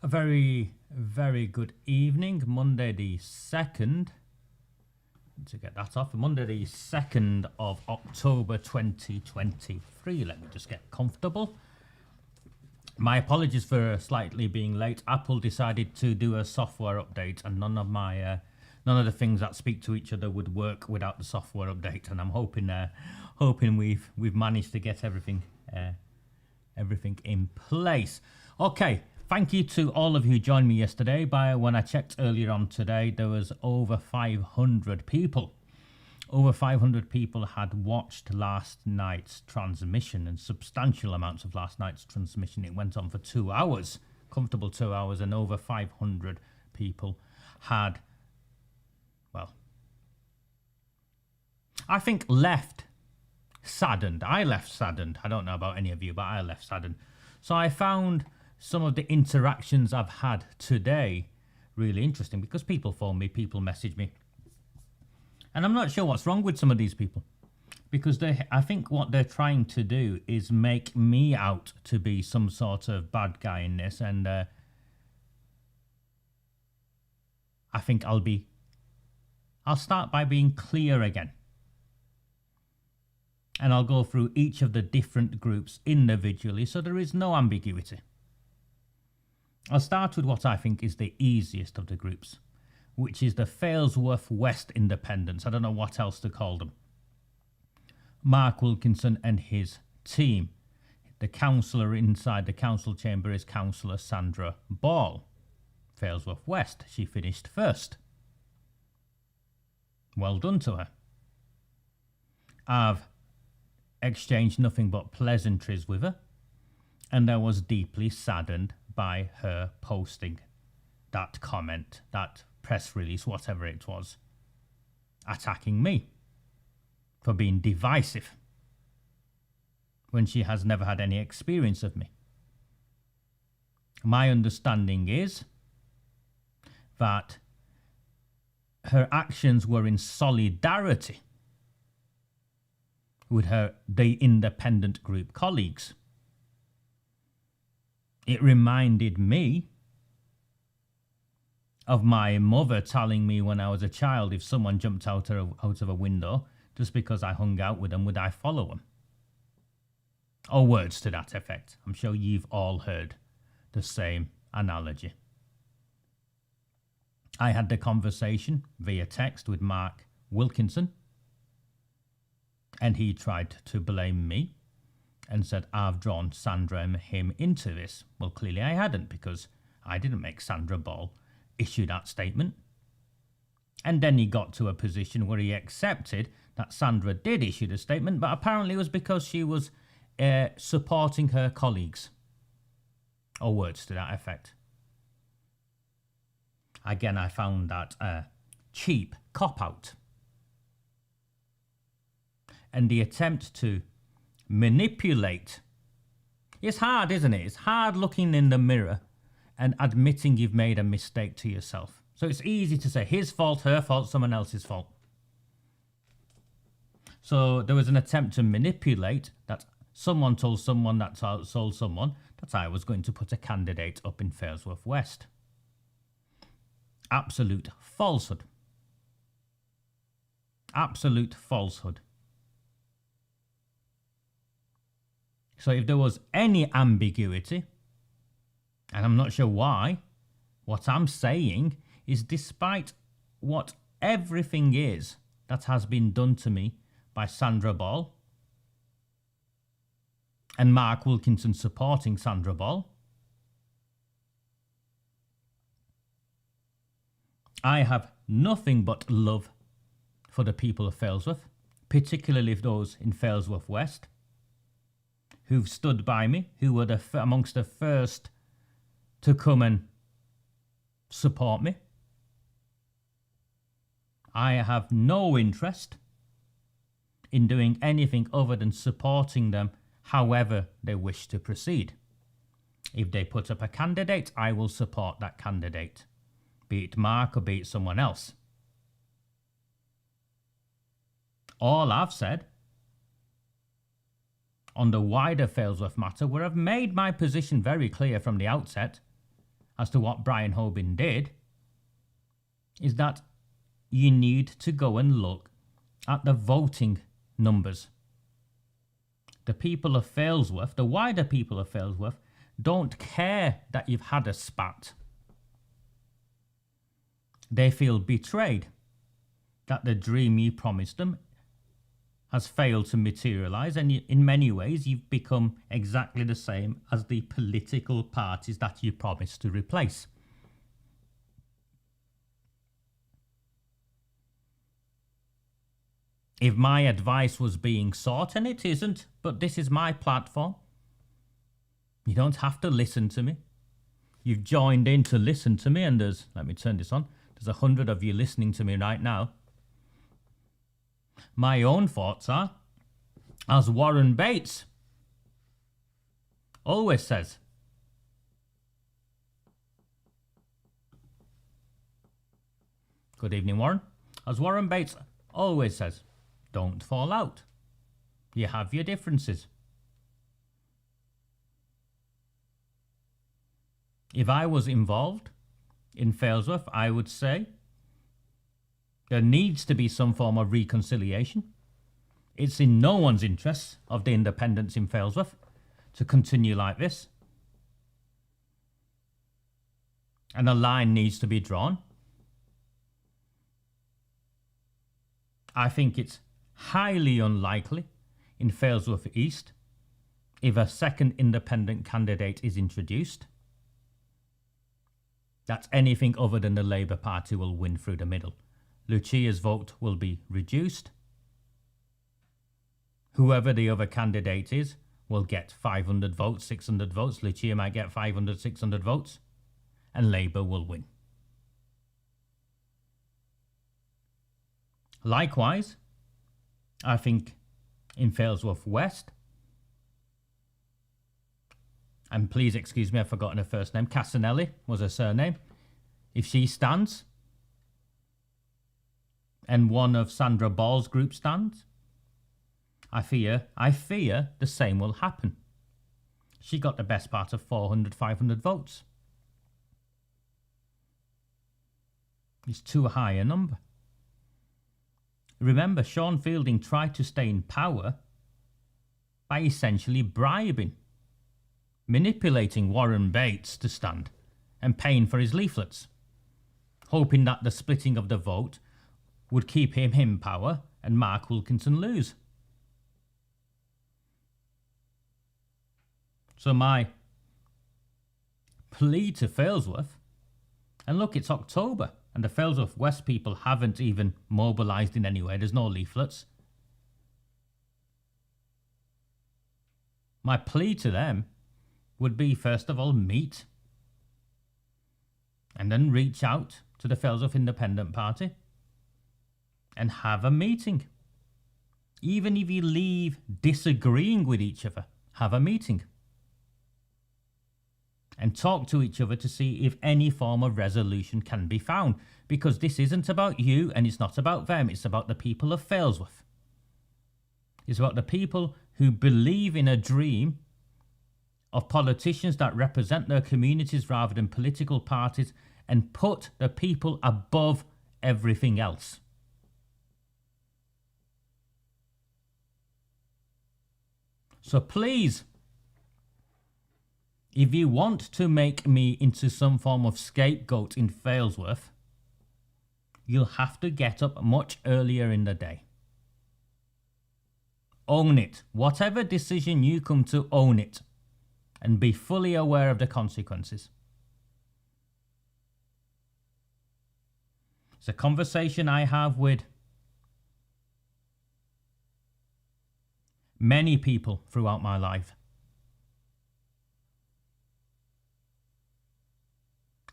A very, very good evening. Monday the 2nd. To get that off. Monday the 2nd of October 2023. Let me just get comfortable. My apologies for slightly being late. Apple decided to do a software update, and none of the things that speak to each other would work without the software update. And I'm hoping we've managed to get everything in place. Okay. Thank you to all of you who joined me yesterday. When I checked earlier on today, there was over 500 people. Over 500 people had watched last night's transmission, and substantial amounts of last night's transmission. It went on for 2 hours, comfortable 2 hours, and over 500 people had, well, I think left saddened. I left saddened. I don't know about any of you, but I left saddened. So I found some of the interactions I've had today really interesting, because people phone me, people message me, and I'm not sure what's wrong with some of these people, because I think what they're trying to do is make me out to be some sort of bad guy in this, and I think I'll start by being clear again, and I'll go through each of the different groups individually so there is no ambiguity. I'll start with what I think is the easiest of the groups, which is the Failsworth West Independents. I don't know what else to call them. Mark Wilkinson and his team. The councillor inside the council chamber is Councillor Sandra Ball. Failsworth West, she finished first. Well done to her. I've exchanged nothing but pleasantries with her, and I was deeply saddened by her posting that comment, that press release, whatever it was, attacking me for being divisive when she has never had any experience of me. My understanding is that her actions were in solidarity with the independent group colleagues. It reminded me of my mother telling me when I was a child, if someone jumped out of a window just because I hung out with them, would I follow them? Or words to that effect. I'm sure you've all heard the same analogy. I had the conversation via text with Mark Wilkinson, and he tried to blame me and said, I've drawn Sandra and him into this. Well, clearly I hadn't, because I didn't make Sandra Ball issue that statement. And then he got to a position where he accepted that Sandra did issue the statement, but apparently it was because she was supporting her colleagues, or words to that effect. Again, I found that a cheap cop-out. And the attempt to manipulate. It's hard, isn't it? It's hard looking in the mirror and admitting you've made a mistake to yourself. So it's easy to say his fault, her fault, someone else's fault. So there was an attempt to manipulate that someone told someone that told someone that I was going to put a candidate up in Failsworth West. Absolute falsehood. Absolute falsehood. So if there was any ambiguity, and I'm not sure why, what I'm saying is, despite what everything is that has been done to me by Sandra Ball and Mark Wilkinson supporting Sandra Ball, I have nothing but love for the people of Failsworth, particularly those in Failsworth West, who've stood by me, who were amongst the first to come and support me. I have no interest in doing anything other than supporting them however they wish to proceed. If they put up a candidate, I will support that candidate, be it Mark or be it someone else. All I've said on the wider Failsworth matter, where I've made my position very clear from the outset, as to what Brian Hoban did is that you need to go and look at the voting numbers. The people of Failsworth, the wider people of Failsworth, don't care that you've had a spat. They feel betrayed that the dream you promised them has failed to materialise, and in many ways you've become exactly the same as the political parties that you promised to replace. If my advice was being sought, and it isn't, but this is my platform, you don't have to listen to me. You've joined in to listen to me, and there's, let me turn this on, there's 100 of you listening to me right now. My own thoughts are, as Warren Bates always says, good evening, Warren. As Warren Bates always says, don't fall out. You have your differences. If I was involved in Failsworth, I would say there needs to be some form of reconciliation. It's in no one's interest of the independents in Failsworth to continue like this. And a line needs to be drawn. I think it's highly unlikely in Failsworth East if a second independent candidate is introduced that anything other than the Labour Party will win through the middle. Lucia's vote will be reduced. Whoever the other candidate is will get 500 votes, 600 votes. Lucia might get 500, 600 votes, and Labour will win. Likewise, I think in Failsworth West, and please excuse me, I've forgotten her first name, Casanelli was her surname. If she stands, and one of Sandra Ball's group stands, I fear the same will happen. She got the best part of 400, 500 votes. It's too high a number. Remember, Sean Fielding tried to stay in power by essentially bribing, manipulating Warren Bates to stand and paying for his leaflets, hoping that the splitting of the vote would keep him in power and Mark Wilkinson lose. So my plea to Failsworth, and look, it's October, and the Failsworth West people haven't even mobilised in any way. There's no leaflets. My plea to them would be, first of all, meet and then reach out to the Failsworth Independent Party and have a meeting. Even if you leave disagreeing with each other, have a meeting. And talk to each other to see if any form of resolution can be found. Because this isn't about you and it's not about them. It's about the people of Failsworth. It's about the people who believe in a dream of politicians that represent their communities rather than political parties and put the people above everything else. So please, if you want to make me into some form of scapegoat in Failsworth, you'll have to get up much earlier in the day. Own it. Whatever decision you come to, own it. And be fully aware of the consequences. It's a conversation I have with many people throughout my life.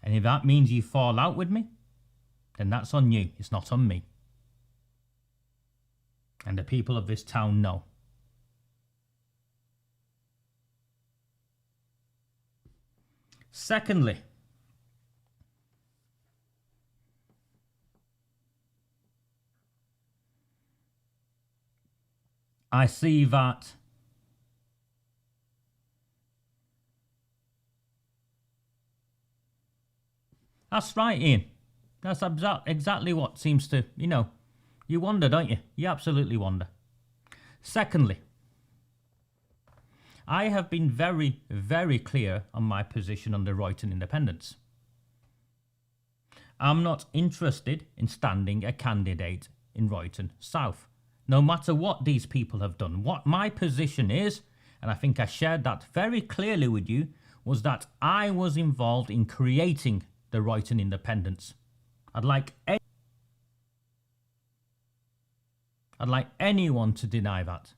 And if that means you fall out with me, then that's on you. It's not on me. And the people of this town know. Secondly, I see that That's right, Ian. That's exactly what seems to, you wonder, don't you? You absolutely wonder. Secondly, I have been very, very clear on my position on the Royton independence. I'm not interested in standing a candidate in Royton South, no matter what these people have done. What my position is, and I think I shared that very clearly with you, was that I was involved in creating the Royton independence. I'd like anyone to deny that.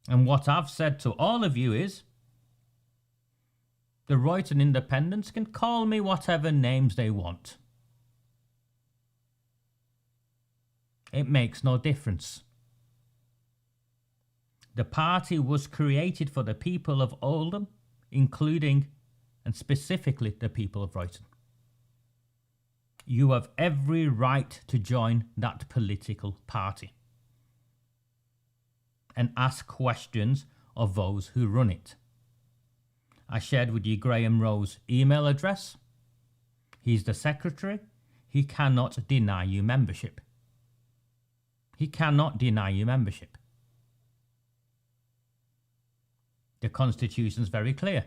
And what I've said to all of you is, the Royton independents can call me whatever names they want. It makes no difference. The party was created for the people of Oldham, including and specifically the people of Royton. You have every right to join that political party and ask questions of those who run it. I shared with you Graham Rowe's email address. He's the secretary. He cannot deny you membership. He cannot deny you membership. The Constitution's very clear.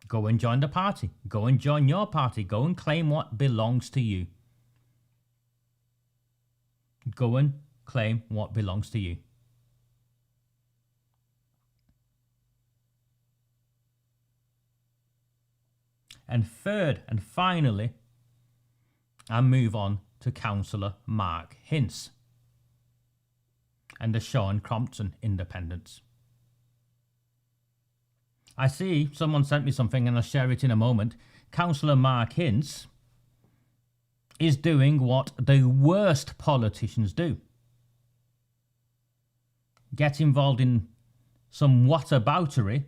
Go and join the party. Go and join your party. Go and claim what belongs to you. Go and claim what belongs to you. And third and finally, I move on to Councillor Mark Hince and the Sean Crompton independents. I see someone sent me something and I'll share it in a moment. Councillor Mark Hince is doing what the worst politicians do. Get involved in some whataboutery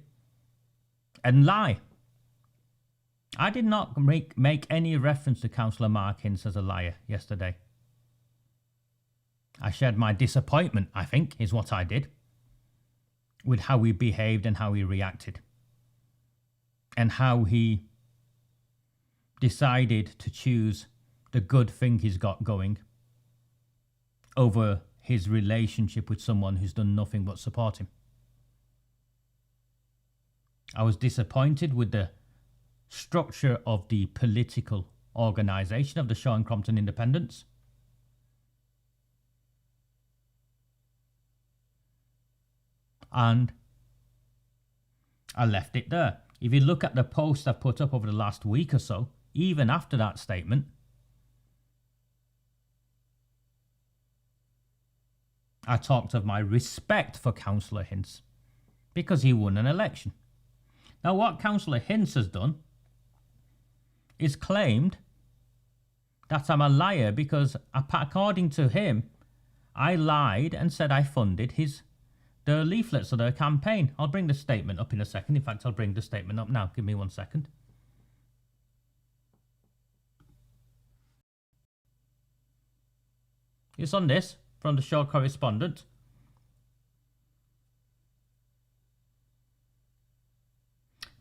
and lie. I did not make any reference to Councillor Mark Hince as a liar yesterday. I shared my disappointment, I think, is what I did, with how he behaved and how he reacted, and how he decided to choose the good thing he's got going over his relationship with someone who's done nothing but support him. I was disappointed with the structure of the political organisation of the Sean Crompton Independents. And I left it there. If you look at the post I've put up over the last week or so, even after that statement, I talked of my respect for Councillor Hince because he won an election. Now, what Councillor Hince has done is claimed that I'm a liar because, according to him, I lied and said I funded the leaflets of their campaign. I'll bring the statement up in a second. In fact, I'll bring the statement up now. Give me 1 second. It's on this from the show Correspondence.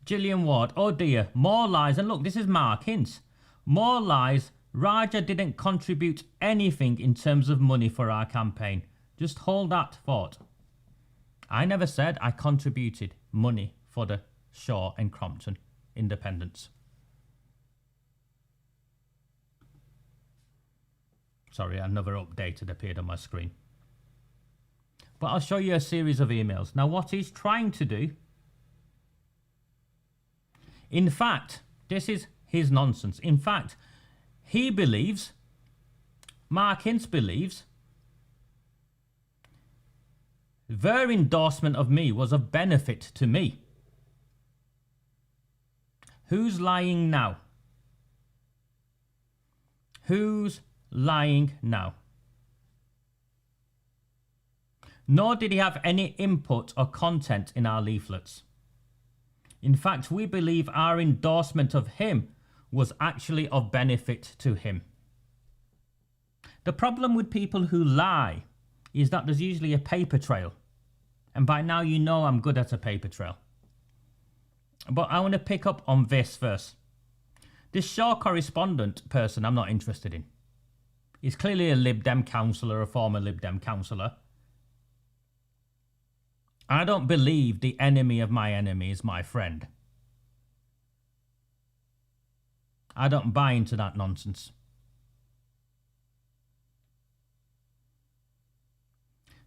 Gillian Ward, oh dear, more lies. And look, this is Mark Hince. More lies. Raja didn't contribute anything in terms of money for our campaign. Just hold that thought. I never said I contributed money for the Shaw and Crompton independents. Sorry, another update had appeared on my screen. But I'll show you a series of emails. Now, what he's trying to do, in fact, this is his nonsense. In fact, he believes, Mark Hince believes, their endorsement of me was of benefit to me. Who's lying now? Who's lying now? Nor did he have any input or content in our leaflets. In fact, we believe our endorsement of him was actually of benefit to him. The problem with people who lie is that there's usually a paper trail. And by now you know I'm good at a paper trail. But I want to pick up on this first. This Shaw correspondent person I'm not interested in. He's clearly a Lib Dem councillor, a former Lib Dem councillor. I don't believe the enemy of my enemy is my friend. I don't buy into that nonsense.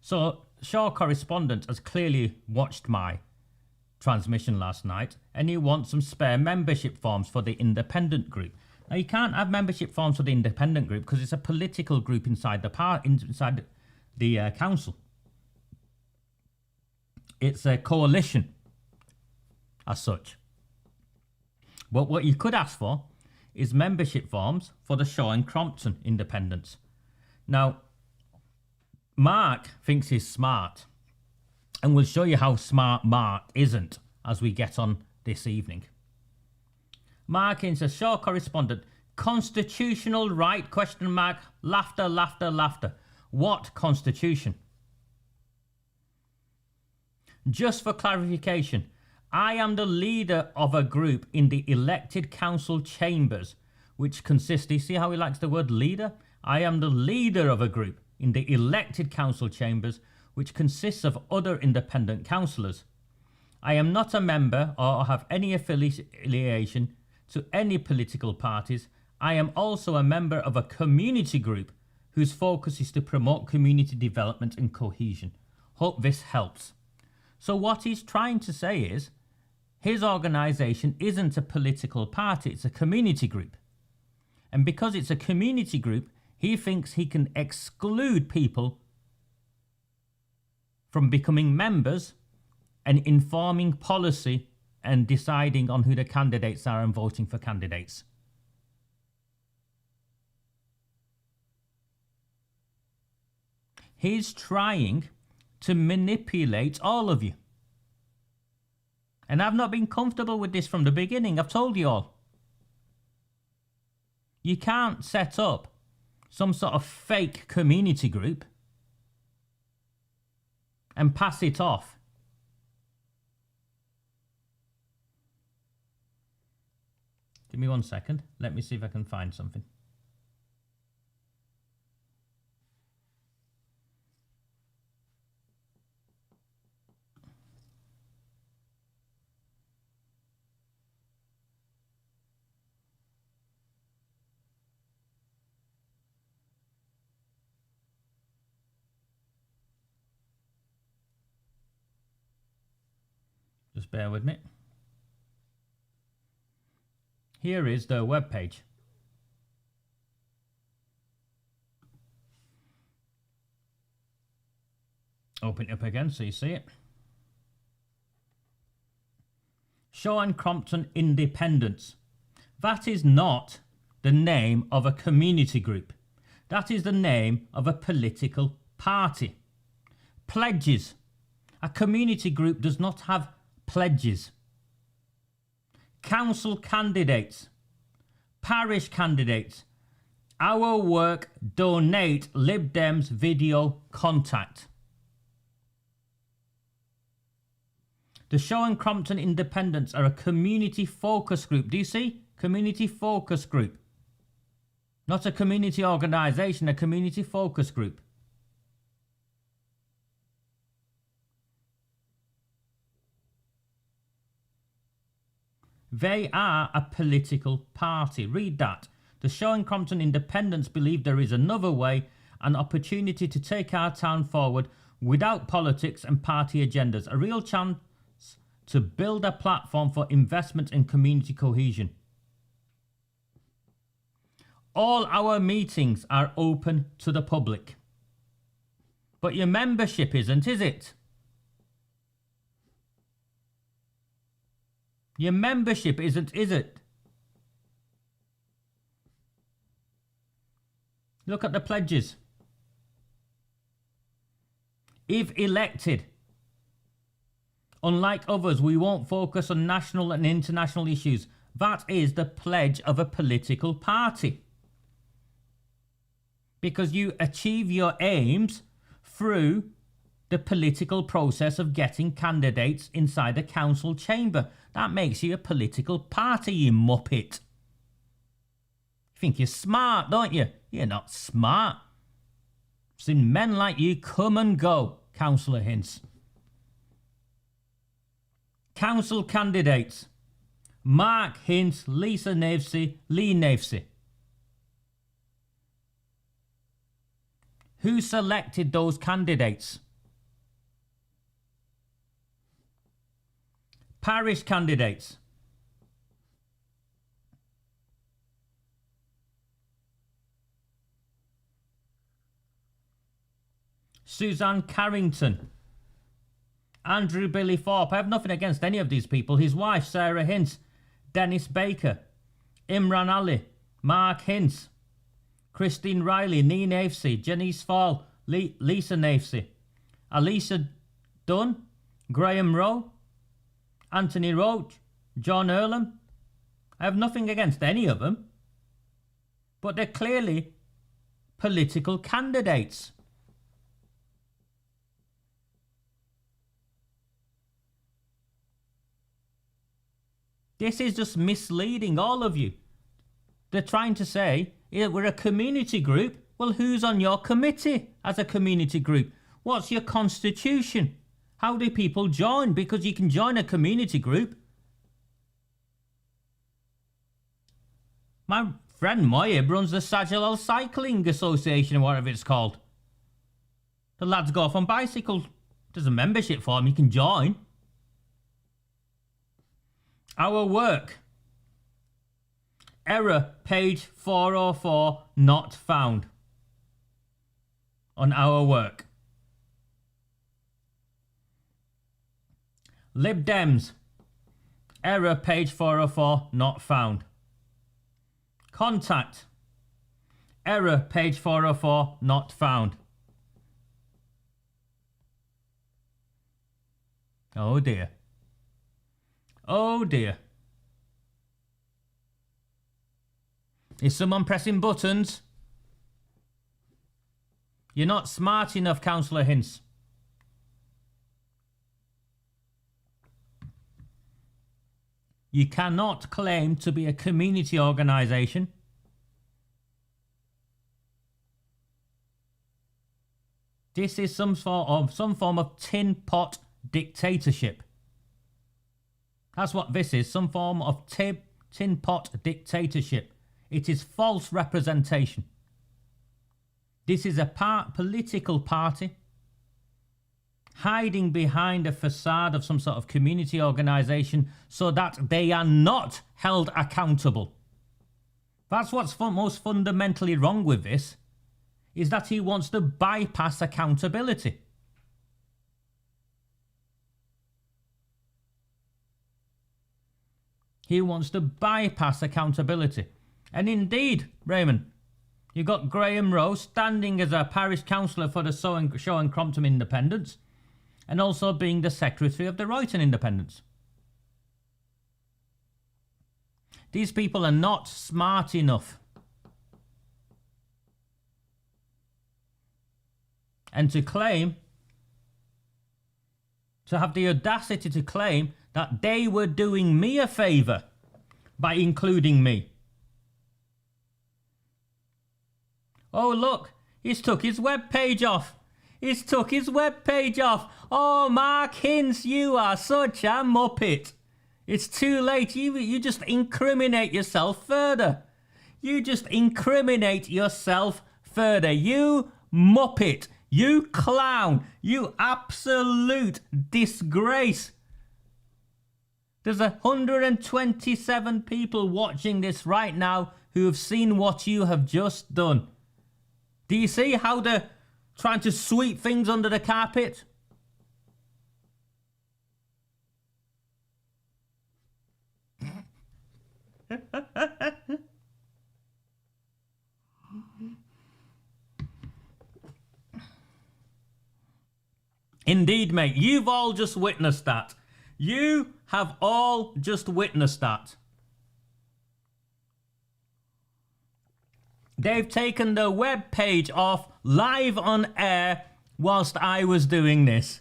So, Shaw correspondent has clearly watched my transmission last night, and he wants some spare membership forms for the independent group. Now, you can't have membership forms for the independent group because it's a political group inside the council. It's a coalition as such. But what you could ask for is membership forms for the Shaw and Crompton independents. Now, Mark thinks he's smart, and we'll show you how smart Mark isn't as we get on this evening. Mark is a Shaw correspondent. Constitutional right, question mark, laughter, laughter, laughter. What constitution? Just for clarification, I am the leader of a group in the elected council chambers, which consists, you see how he likes the word leader? I am the leader of a group in the elected council chambers, which consists of other independent councillors. I am not a member or have any affiliation to any political parties. I am also a member of a community group whose focus is to promote community development and cohesion. Hope this helps. So what he's trying to say is, his organisation isn't a political party, it's a community group. And because it's a community group, he thinks he can exclude people from becoming members and informing policy and deciding on who the candidates are and voting for candidates. He's trying to manipulate all of you. And I've not been comfortable with this from the beginning. I've told you all. You can't set up some sort of fake community group and pass it off. Give me 1 second. Let me see if I can find something. Just bear with me. Here is the webpage. Open it up again so you see it. Shaw and Crompton Independents. That is not the name of a community group. That is the name of a political party. Pledges. A community group does not have pledges. Council candidates, parish candidates, our work, donate, Lib Dems, video, contact. The Shaw and Crompton Independents are a community focus group. Do you see? Community focus group. Not a community organisation, a community focus group. They are a political party. Read that. The Shaw and Crompton Independents believe there is another way, an opportunity to take our town forward without politics and party agendas. A real chance to build a platform for investment and community cohesion. All our meetings are open to the public. But your membership isn't, is it? Your membership isn't, is it? Look at the pledges. If elected, unlike others, we won't focus on national and international issues. That is the pledge of a political party. Because you achieve your aims through the political process of getting candidates inside a council chamber. That makes you a political party, you muppet. You think you're smart, don't you? You're not smart. I've seen men like you come and go, Councillor Hints. Council candidates. Mark Hints, Lisa Navesey, Lee Navesey. Who selected those candidates? Parish candidates. Suzanne Carrington. Andrew Billy Thorpe. I have nothing against any of these people. His wife, Sarah Hints. Dennis Baker. Imran Ali. Mark Hints. Christine Riley. Nee Navesey. Janice Fall. Lisa Navesey. Alicia Dunn. Graham Rowe. Anthony Roach. John Earlham. I have nothing against any of them. But they're clearly political candidates. This is just misleading all of you. They're trying to say, yeah, we're a community group. Well, who's on your committee as a community group? What's your constitution? How do people join? Because you can join a community group. My friend Moyeb runs the Sajalal Cycling Association, or whatever it's called. The lads go off on bicycles. There's a membership form you can join. Our work. Error, page 404, not found. On our work. Lib Dems. Error, page 404, not found. Contact. Error, page 404, not found. Oh dear. Oh dear. Is someone pressing buttons? You're not smart enough, Councillor Hints. You cannot claim to be a community organisation. This is some form of tin pot dictatorship. That's what this is, some form of tin pot dictatorship. It is false representation. This is a political party hiding behind a facade of some sort of community organisation so that they are not held accountable. That's what's most fundamentally wrong with this, is that he wants to bypass accountability. He wants to bypass accountability. And indeed, Raymond, you've got Graham Rowe standing as a parish councillor for the Show and Crompton Independents, and also being the secretary of the Royton Independents. These people are not smart enough. And to claim, to have the audacity to claim that they were doing me a favour by including me. Oh look, he's took his web page off. He's took his web page off. Oh, Mark Hints, you are such a muppet. It's too late. You just incriminate yourself further. You just incriminate yourself further. You muppet. You clown. You absolute disgrace. There's 127 people watching this right now who have seen what you have just done. Do you see how they're trying to sweep things under the carpet? Indeed, mate, you've all just witnessed that. You have all just witnessed that. They've taken the web page off live on air whilst I was doing this.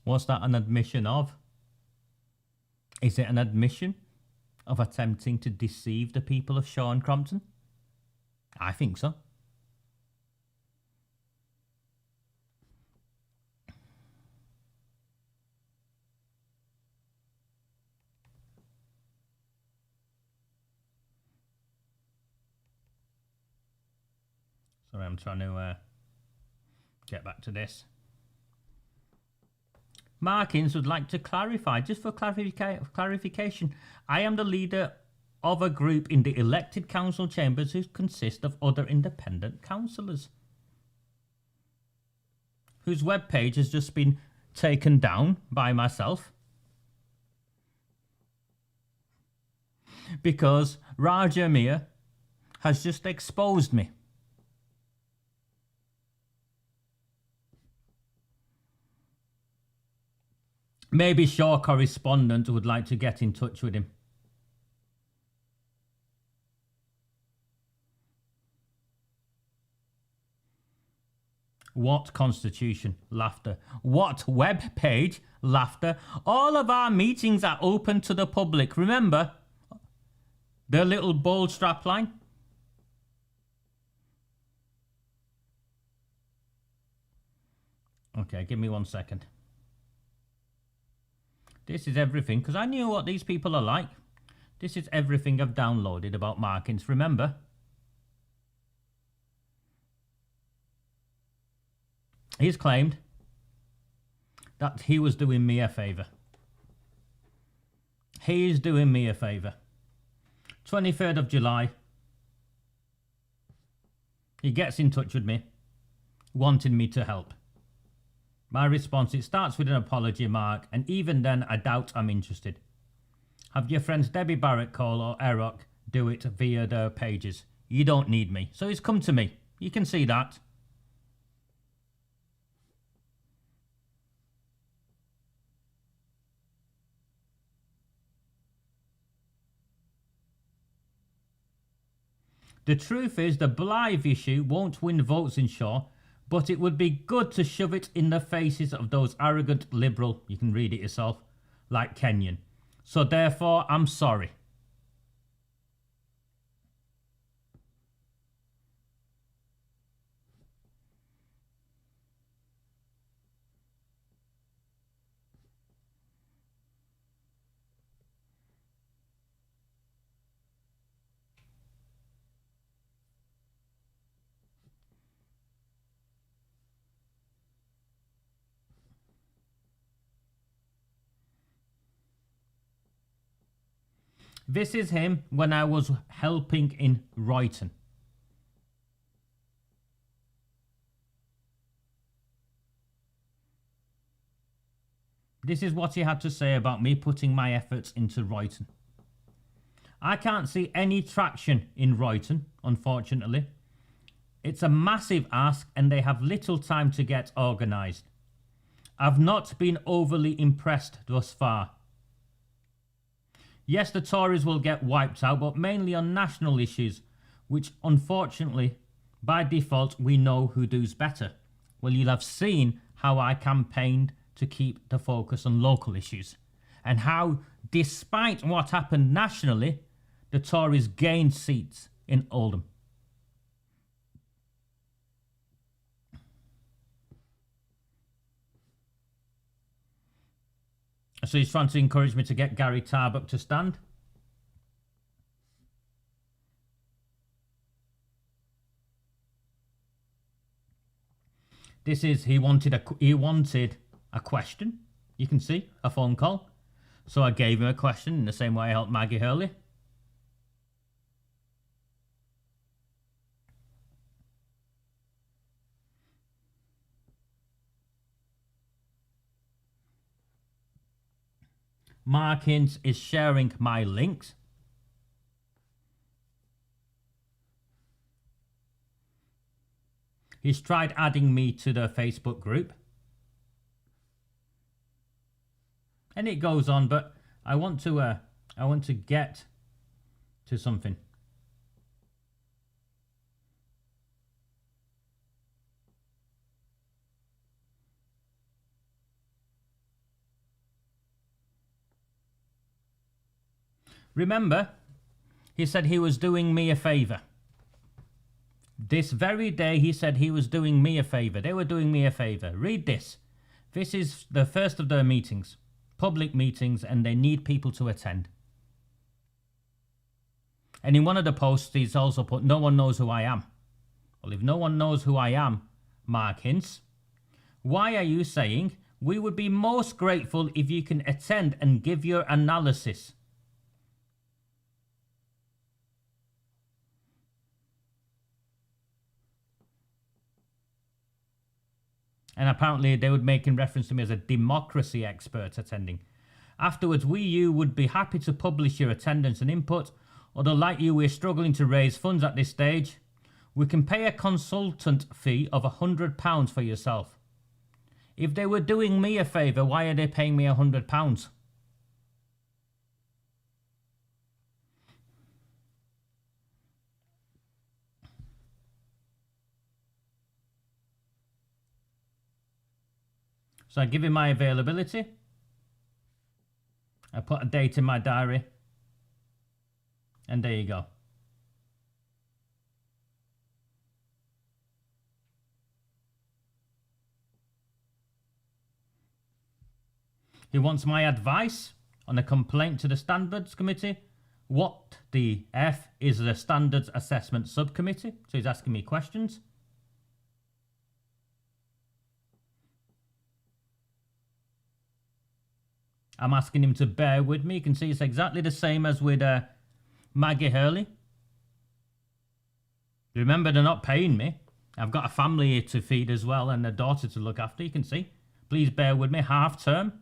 What's that an admission of? Is it an admission of attempting to deceive the people of Shaw and Crompton? I think so. Sorry, I'm trying to get back to this. Markins would like to clarify, just for clarification, I am the leader of a group in the elected council chambers who consist of other independent councillors, whose webpage has just been taken down by myself because Raja Mir has just exposed me. Maybe Shaw Correspondence would like to get in touch with him. What constitution? Laughter. What web page? Laughter. All of our meetings are open to the public. Remember the little bold strap line? Okay, give me 1 second. This is everything, because I knew what these people are like. This is everything I've downloaded about Markins, remember? He's claimed that he was doing me a favour. He is doing me a favour. 23rd of July. He gets in touch with me, wanting me to help. My response, it starts with an apology mark, and even then I doubt I'm interested. Have your friends Debbie Barrett call or Erok do it via their pages. You don't need me. So he's come to me. You can see that. The truth is the Blythe issue won't win votes in Shaw, but it would be good to shove it in the faces of those arrogant liberal, you can read it yourself, like Kenyon. So therefore, I'm sorry. This is him when I was helping in Royton. This is what he had to say about me putting my efforts into Royton. I can't see any traction in Royton, unfortunately. It's a massive ask and they have little time to get organised. I've not been overly impressed thus far. Yes, the Tories will get wiped out, but mainly on national issues, which unfortunately, by default, we know who does better. Well, you'll have seen how I campaigned to keep the focus on local issues, and how, despite what happened nationally, the Tories gained seats in Oldham. So he's trying to encourage me to get Gary Tarbuck to stand. This is, he wanted a question. You can see, a phone call. So I gave him a question in the same way I helped Maggie Hurley. Mark Ince is sharing my links. He's tried adding me to the Facebook group. And it goes on, but I want to get to something. Remember, he said he was doing me a favour. This very day he said he was doing me a favour. They were doing me a favour. Read this. This is the first of their meetings. Public meetings, and they need people to attend. And in one of the posts he's also put, no one knows who I am. Well, if no one knows who I am, Mark Ince, why are you saying we would be most grateful if you can attend and give your analysis? And apparently they would make in reference to me as a democracy expert attending. Afterwards, you would be happy to publish your attendance and input, although like you, we're struggling to raise funds at this stage. We can pay a consultant fee of £100 for yourself. If they were doing me a favour, why are they paying me £100? So I give him my availability. I put a date in my diary. And there you go. He wants my advice on a complaint to the Standards Committee. What the F is the Standards Assessment Subcommittee? So he's asking me questions. I'm asking him to bear with me. You can see it's exactly the same as with Maggie Hurley. Remember, they're not paying me. I've got a family to feed as well and a daughter to look after. You can see. Please bear with me. Half term.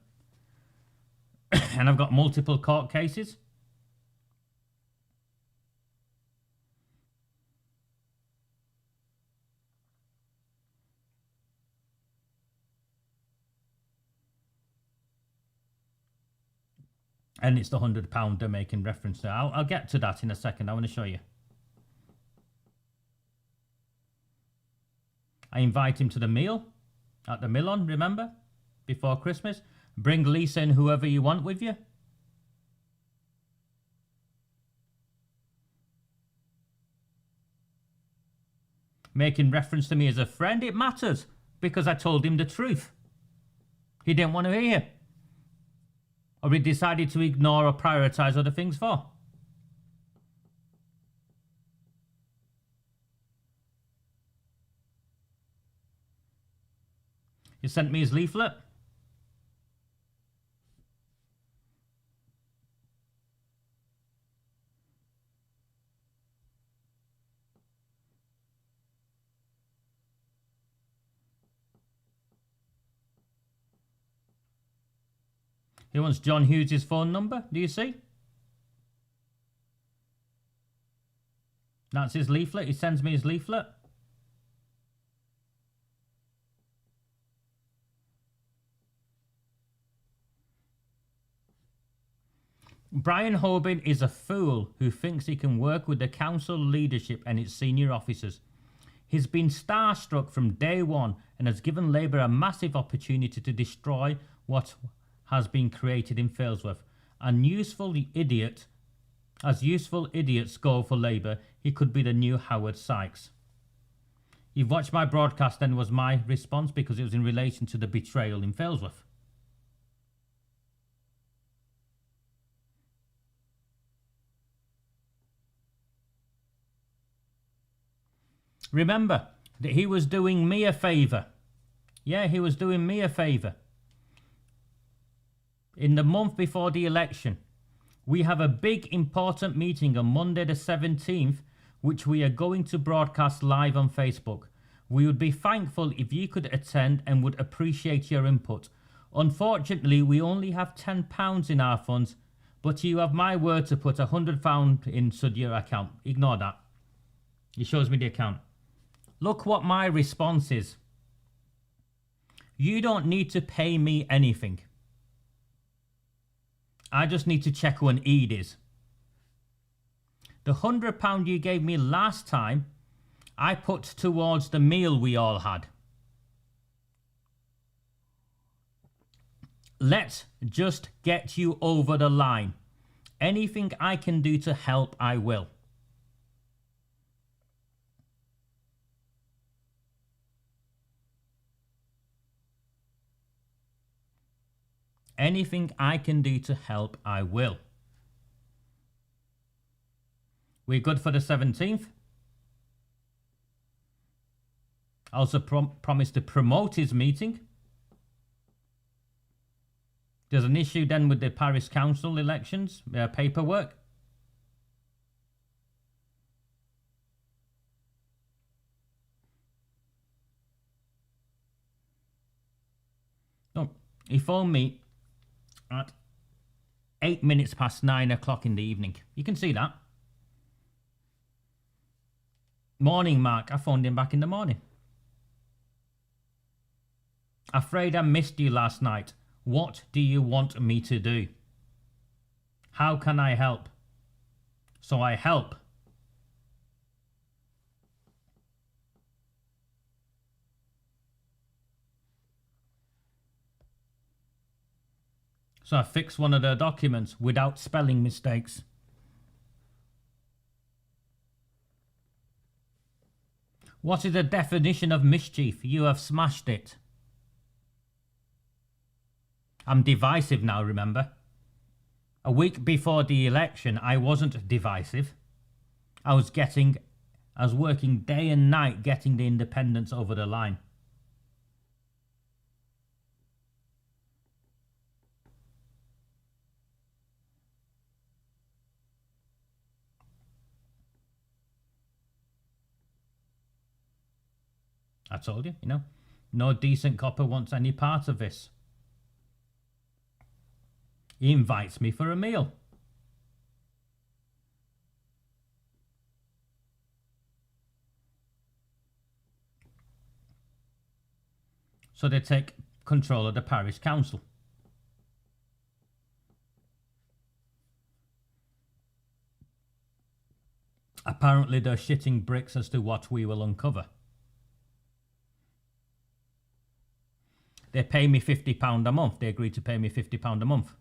And I've got multiple court cases. And it's the £100 they're making reference to. I'll get to that in a second. I want to show you. I invite him to the meal at the Milan, remember? Before Christmas. Bring Lisa and whoever you want with you. Making reference to me as a friend, it matters. Because I told him the truth. He didn't want to hear. Or he decided to ignore or prioritise other things for. He sent me his leaflet. He wants John Hughes' phone number. Do you see? That's his leaflet. He sends me his leaflet. Brian Hoban is a fool who thinks he can work with the council leadership and its senior officers. He's been starstruck from day one and has given Labour a massive opportunity to destroy what has been created in Failsworth. As useful idiots go for Labour, he could be the new Howard Sykes. You've watched my broadcast and was my response because it was in relation to the betrayal in Failsworth. Remember that he was doing me a favour. Yeah, he was doing me a favour. In the month before the election, we have a big important meeting on Monday the 17th, which we are going to broadcast live on Facebook. We would be thankful if you could attend and would appreciate your input. Unfortunately, we only have £10 in our funds, but you have my word to put £100 into your account. Ignore that. He shows me the account. Look what my response is. You don't need to pay me anything. I just need to check who an Eid is. The £100 you gave me last time, I put towards the meal we all had. Let's just get you over the line. Anything I can do to help, I will. Anything I can do to help, I will. We're good for the 17th. I also promised to promote his meeting. There's an issue then with the Parish Council elections, paperwork. No, he phoned me at 8 minutes past 9 o'clock in the evening. You can see that. Morning, Mark. I phoned him back in the morning. Afraid I missed you last night. What do you want me to do? How can I help? So I help. So I fixed one of the documents without spelling mistakes. What is the definition of mischief? You have smashed it. I'm divisive now, remember? A week before the election, I wasn't divisive. I was working day and night getting the independents over the line. I told you, no decent copper wants any part of this. He invites me for a meal. So they take control of the parish council. Apparently they're shitting bricks as to what we will uncover. They pay me £50 a month. They agreed to pay me £50 a month.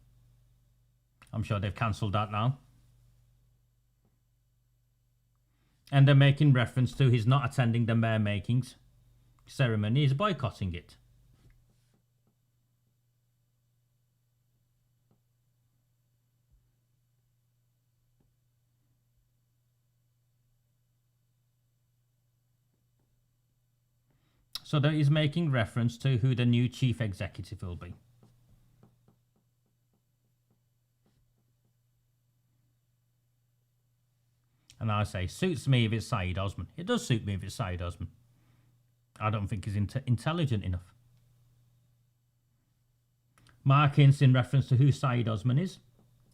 I'm sure they've cancelled that now. And they're making reference to he's not attending the mayor makings ceremony. He's boycotting it. So that he's making reference to who the new chief executive will be. And I say, suits me if it's Saeed Osman. It does suit me if it's Saeed Osman. I don't think he's intelligent enough. Mark hints in reference to who Saeed Osman is.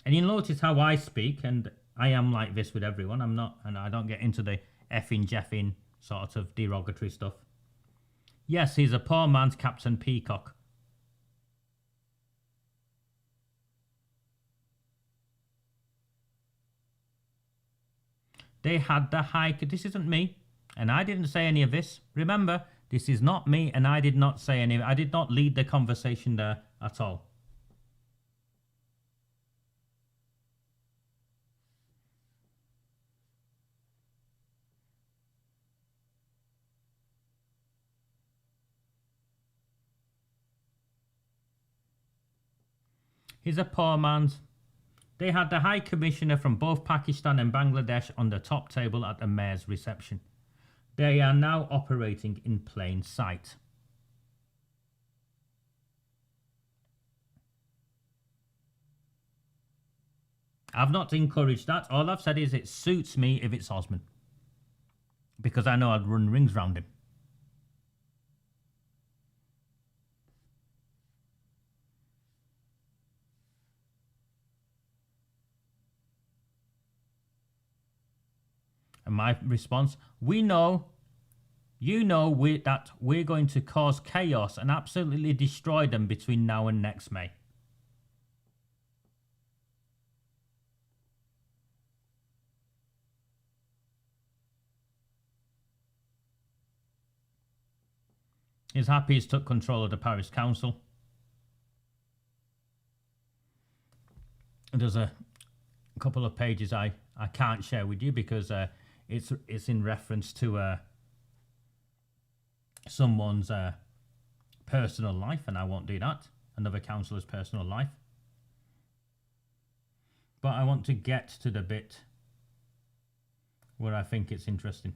And you'll notice how I speak, and I am like this with everyone. I'm not, and I don't get into the effing, jeffing sort of derogatory stuff. Yes, he's a poor man's Captain Peacock. They had the high... This isn't me, and I didn't say any of this. Remember, this is not me, and I did not say any... I did not lead the conversation there at all. He's a poor man's... They had the High Commissioner from both Pakistan and Bangladesh on the top table at the mayor's reception. They are now operating in plain sight. I've not encouraged that. All I've said is it suits me if it's Osman. Because I know I'd run rings round him. And my response, we know, you know that we're going to cause chaos and absolutely destroy them between now and next May. He's happy he's took control of the parish council. There's a couple of pages I can't share with you because it's in reference to someone's personal life, and I won't do that. Another councillor's personal life. But I want to get to the bit where I think it's interesting.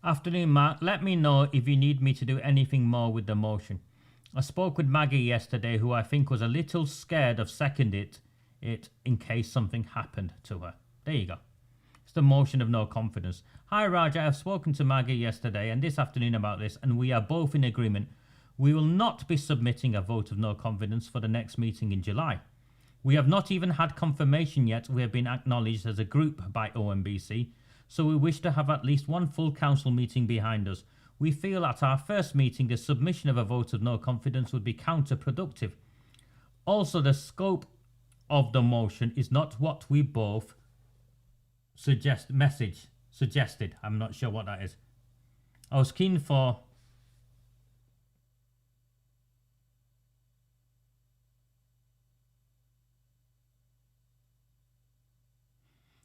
Afternoon, Mark. Let me know if you need me to do anything more with the motion. I spoke with Maggie yesterday, who I think was a little scared of seconding it in case something happened to her. There you go. It's the motion of no confidence. Hi, Raj. I have spoken to Maggie yesterday and this afternoon about this, and we are both in agreement. We will not be submitting a vote of no confidence for the next meeting in July. We have not even had confirmation yet we have been acknowledged as a group by OMBC, so we wish to have at least one full council meeting behind us. We feel at our first meeting the submission of a vote of no confidence would be counterproductive. Also, the scope of the motion is not what we both suggested. I'm not sure what that is. I was keen for...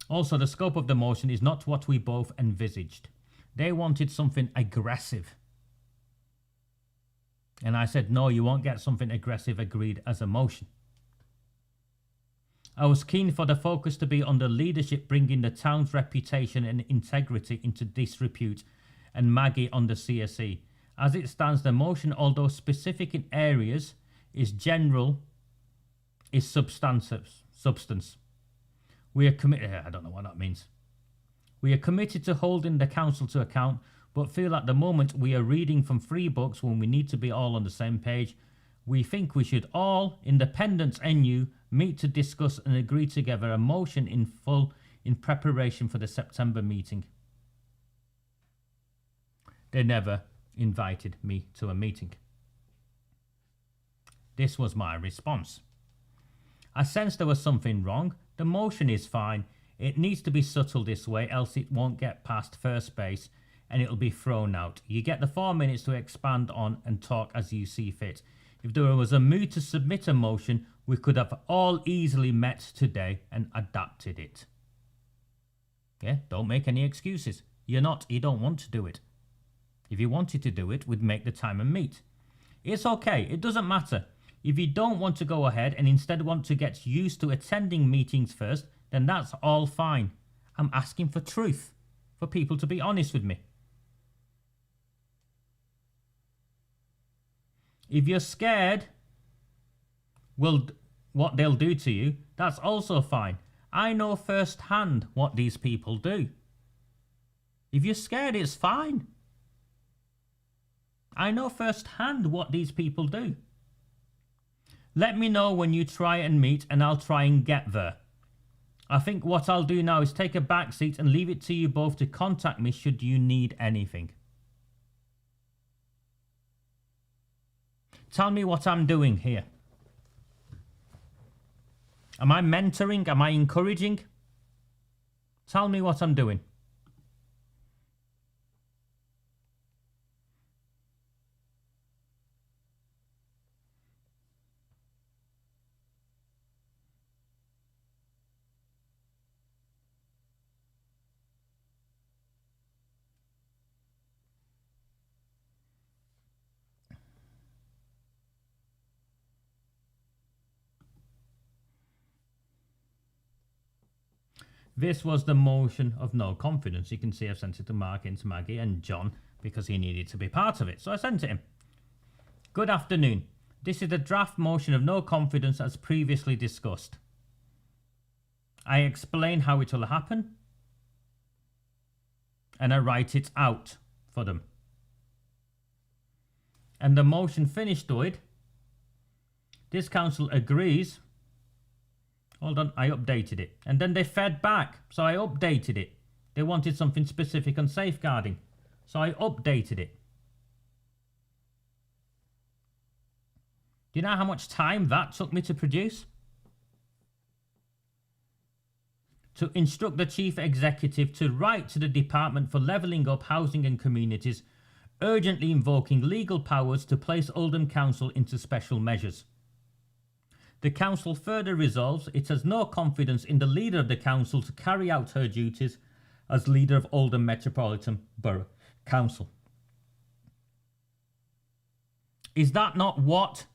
Also, the scope of the motion is not what we both envisaged. They wanted something aggressive. And I said, no, you won't get something aggressive agreed as a motion. I was keen for the focus to be on the leadership bringing the town's reputation and integrity into disrepute, and Maggie on the CSE. As it stands, the motion, although specific in areas, is general, is substance. We are committed, I don't know what that means. We are committed to holding the council to account, but feel at the moment we are reading from 3 books when we need to be all on the same page. We think we should all, independents and you, meet to discuss and agree together a motion in full in preparation for the September meeting. They never invited me to a meeting. This was my response. I sensed there was something wrong. The motion is fine. It needs to be subtle this way, else it won't get past first base and it'll be thrown out. You get the 4 minutes to expand on and talk as you see fit. If there was a mood to submit a motion, we could have all easily met today and adapted it. Yeah, don't make any excuses. You don't want to do it. If you wanted to do it, we'd make the time and meet. It's okay, it doesn't matter. If you don't want to go ahead and instead want to get used to attending meetings first, then that's all fine. I'm asking for truth, for people to be honest with me. If you're scared, well, what they'll do to you, that's also fine. I know firsthand what these people do. If you're scared, it's fine. I know firsthand what these people do. Let me know when you try and meet and I'll try and get there. I think what I'll do now is take a back seat and leave it to you both to contact me should you need anything. Tell me what I'm doing here. Am I mentoring? Am I encouraging? Tell me what I'm doing. This was the motion of no confidence. You can see I've sent it to Mark, into Maggie and John because he needed to be part of it. So I sent it him. Good afternoon. This is the draft motion of no confidence as previously discussed. I explain how it will happen, and I write it out for them. And the motion finished with, this council agrees. Hold on, I updated it. And then they fed back, so I updated it. They wanted something specific on safeguarding, so I updated it. Do you know how much time that took me to produce? To instruct the Chief Executive to write to the Department for Levelling Up Housing and Communities, urgently invoking legal powers to place Oldham Council into special measures. The Council further resolves it has no confidence in the leader of the Council to carry out her duties as leader of Oldham Metropolitan Borough Council. Is that not what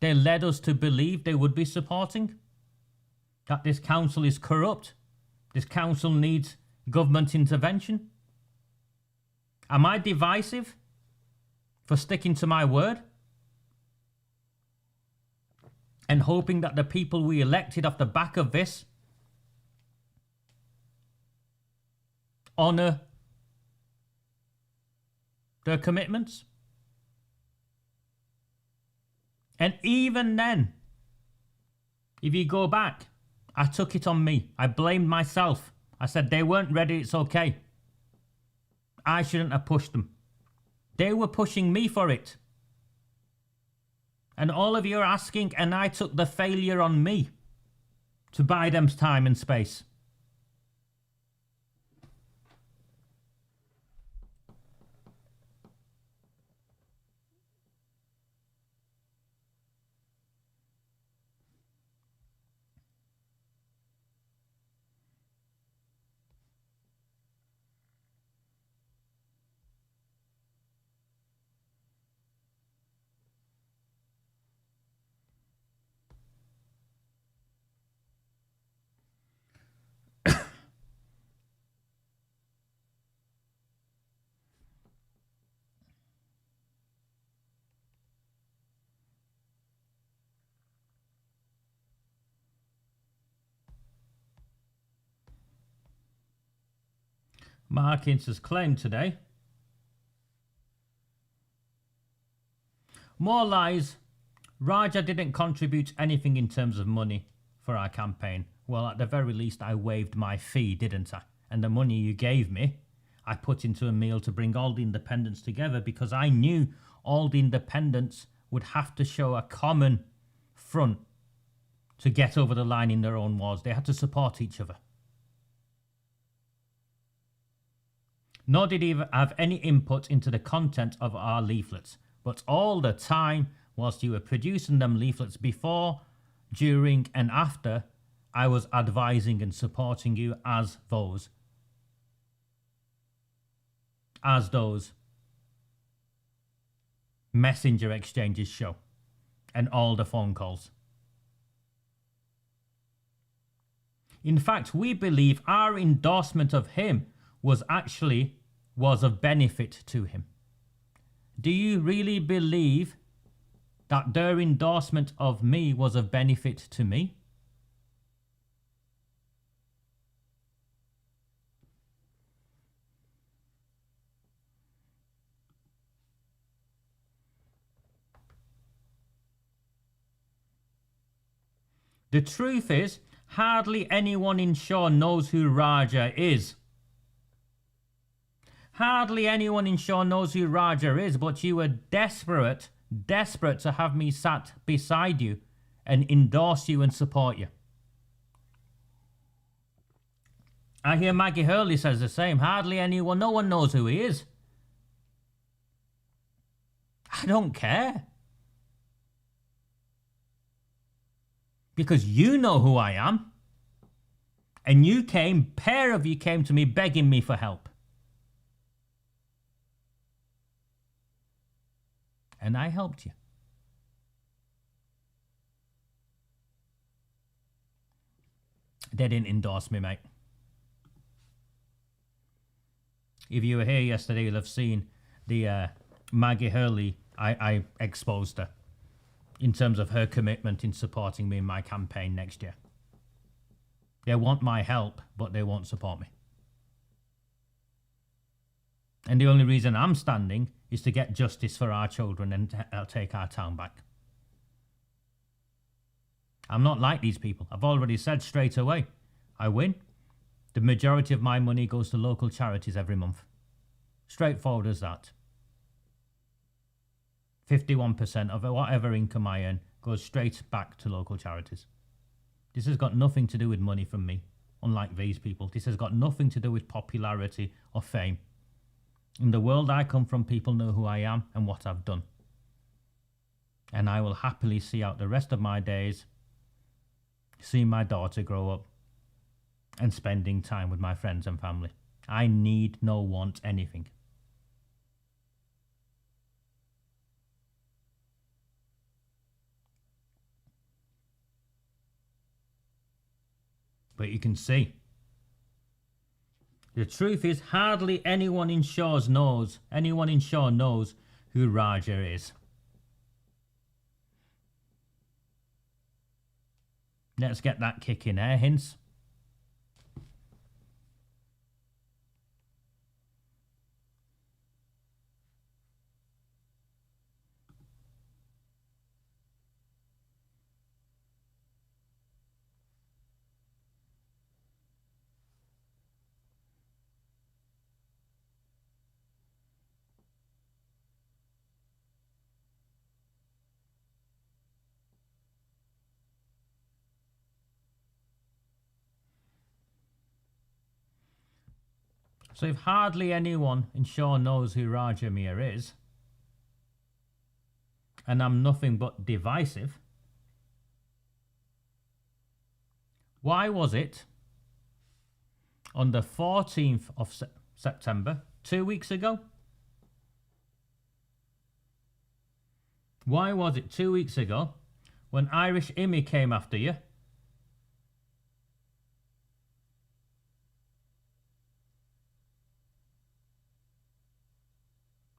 they led us to believe they would be supporting? That this council is corrupt? This council needs government intervention? Am I divisive for sticking to my word? And hoping that the people we elected off the back of this honour their commitments? And even then, if you go back, I took it on me. I blamed myself. I said they weren't ready, it's okay. I shouldn't have pushed them. They were pushing me for it. And all of you are asking, and I took the failure on me to buy them time and space. Markins has claimed today. More lies. Raja didn't contribute anything in terms of money for our campaign. Well, at the very least, I waived my fee, didn't I? And the money you gave me, I put into a meal to bring all the independents together because I knew all the independents would have to show a common front to get over the line in their own wars. They had to support each other. Nor did he have any input into the content of our leaflets. But all the time, whilst you were producing them leaflets before, during and after, I was advising and supporting you as those messenger exchanges show, and all the phone calls. In fact, we believe our endorsement of him was of benefit to him. Do you really believe that their endorsement of me was of benefit to me? The truth is, hardly anyone in Shaw knows who Raja is. Hardly anyone in Shaw knows who Raja is, but you were desperate to have me sat beside you and endorse you and support you. I hear Maggie Hurley says the same. Hardly anyone, no one knows who he is. I don't care. Because you know who I am. And you came, pair of you came to me begging me for help. And I helped you. They didn't endorse me, mate. If you were here yesterday, you'll have seen the Maggie Hurley. I exposed her in terms of her commitment in supporting me in my campaign next year. They want my help, but they won't support me. And the only reason I'm standing is to get justice for our children and take our town back. I'm not like these people. I've already said straight away, I win. The majority of my money goes to local charities every month. Straightforward as that. 51% of whatever income I earn goes straight back to local charities. This has got nothing to do with money from me, unlike these people. This has got nothing to do with popularity or fame. In the world I come from, people know who I am and what I've done. And I will happily see out the rest of my days, seeing my daughter grow up and spending time with my friends and family. I need no want anything. But you can see, the truth is hardly anyone in Shore knows who Raja is. Let's get that kick in air hints. So if hardly anyone in Shore knows who Rajamir is, and I'm nothing but divisive, why was it on the 14th of September, 2 weeks ago? Why was it 2 weeks ago when Irish Immy came after you?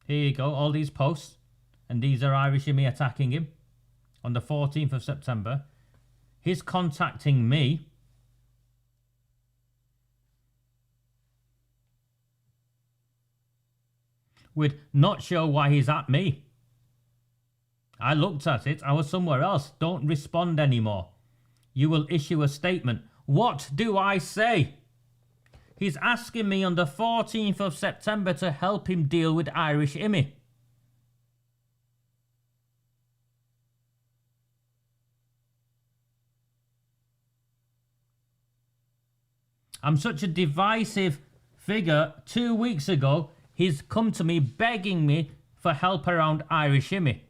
Here you go, all these posts, and these are Irish Immy attacking him on the 14th of September. He's contacting me with not sure why he's at me. I looked at it, I was somewhere else. Don't respond anymore. You will issue a statement. What do I say? He's asking me on the 14th of September to help him deal with Irish Immy. I'm such a divisive figure. 2 weeks ago, he's come to me begging me for help around Irish Immy.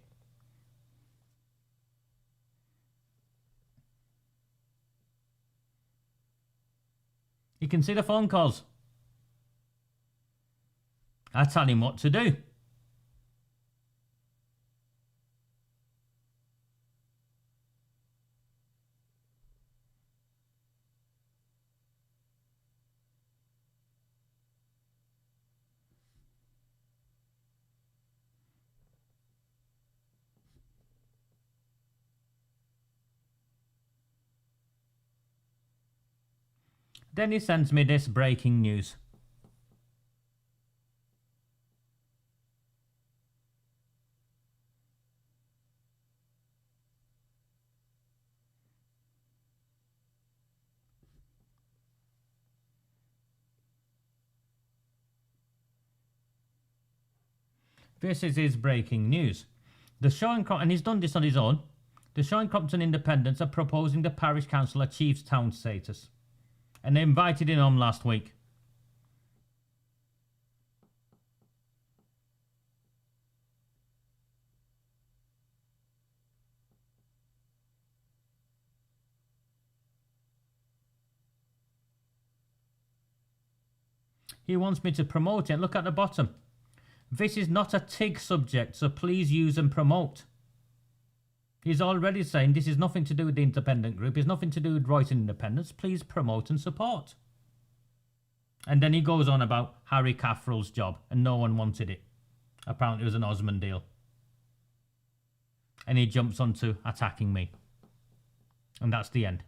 You can see the phone calls. I tell him what to do. Then he sends me this breaking news. This is his breaking news. The Shore and Crompton, and he's done this on his own. The Shore and Crompton Independents are proposing the parish council achieves town status. And they invited him on last week. He wants me to promote it. Look at the bottom. This is not a TIG subject, so please use and promote. He's already saying this is nothing to do with the independent group. It's nothing to do with Royton Independence. Please promote and support. And then he goes on about Harry Caffrell's job and no one wanted it. Apparently it was an Osmond deal. And he jumps onto attacking me. And that's the end.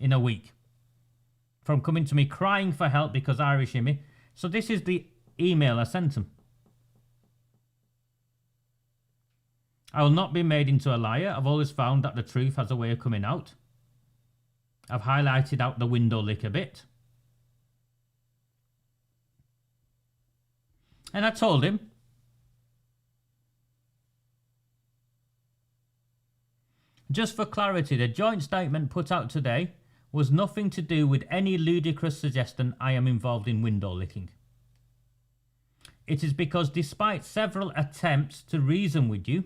in a week from coming to me crying for help because Irish in me. So this is the email I sent him. I will not be made into a liar. I've always found that the truth has a way of coming out. I've highlighted out the window lick a bit. And I told him, just for clarity, the joint statement put out today was nothing to do with any ludicrous suggestion I am involved in window licking. It is because despite several attempts to reason with you,